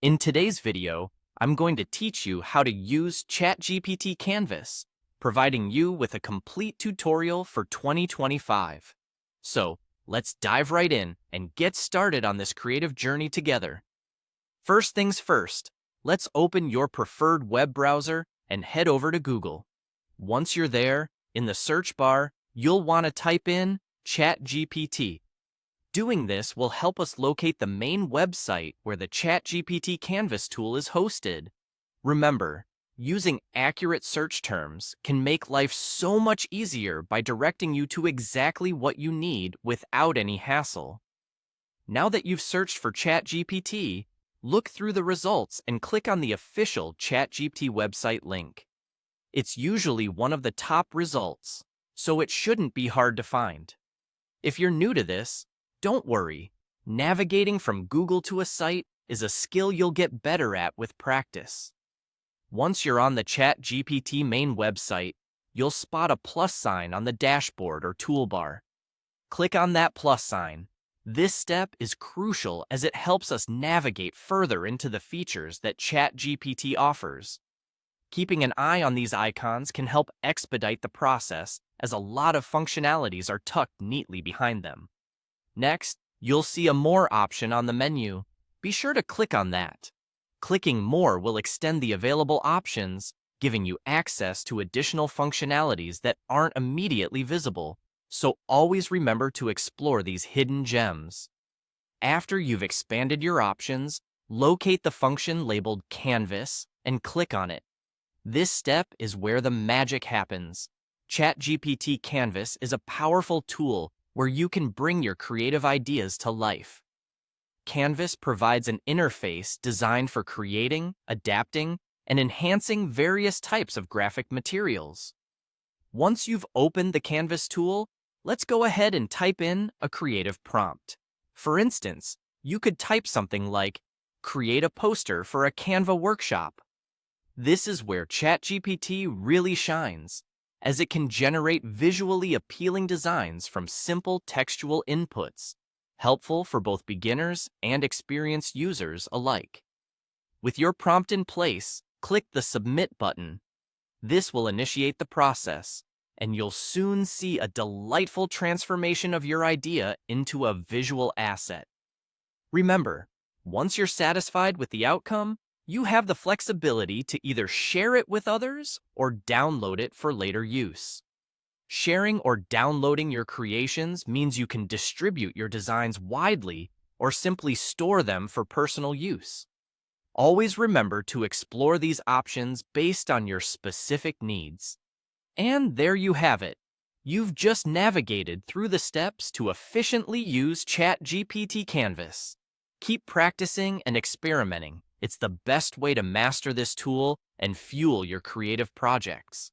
In today's video, I'm going to teach you how to use ChatGPT Canvas, providing you with a complete tutorial for 2025. So, let's dive right in and get started on this creative journey together. First things first, let's open your preferred web browser and head over to Google. Once you're there, in the search bar, you'll want to type in ChatGPT. Doing this will help us locate the main website where the ChatGPT Canvas tool is hosted. Remember, using accurate search terms can make life so much easier by directing you to exactly what you need without any hassle. Now that you've searched for ChatGPT, look through the results and click on the official ChatGPT website link. It's usually one of the top results, so it shouldn't be hard to find. If you're new to this, don't worry, navigating from Google to a site is a skill you'll get better at with practice. Once you're on the ChatGPT main website, you'll spot a plus sign on the dashboard or toolbar. Click on that plus sign. This step is crucial as it helps us navigate further into the features that ChatGPT offers. Keeping an eye on these icons can help expedite the process, as a lot of functionalities are tucked neatly behind them. Next, you'll see a More option on the menu. Be sure to click on that. Clicking More will extend the available options, giving you access to additional functionalities that aren't immediately visible, so always remember to explore these hidden gems. After you've expanded your options, locate the function labeled Canvas and click on it. This step is where the magic happens. ChatGPT Canvas is a powerful tool where you can bring your creative ideas to life. Canvas provides an interface designed for creating, adapting, and enhancing various types of graphic materials. Once you've opened the Canvas tool, let's go ahead and type in a creative prompt. For instance, you could type something like, "Create a poster for a Canva workshop." This is where ChatGPT really shines, as it can generate visually appealing designs from simple textual inputs, helpful for both beginners and experienced users alike. With your prompt in place, click the Submit button. This will initiate the process, and you'll soon see a delightful transformation of your idea into a visual asset. Remember, once you're satisfied with the outcome, you have the flexibility to either share it with others or download it for later use. Sharing or downloading your creations means you can distribute your designs widely or simply store them for personal use. Always remember to explore these options based on your specific needs. And there you have it. You've just navigated through the steps to efficiently use ChatGPT Canvas. Keep practicing and experimenting. It's the best way to master this tool and fuel your creative projects.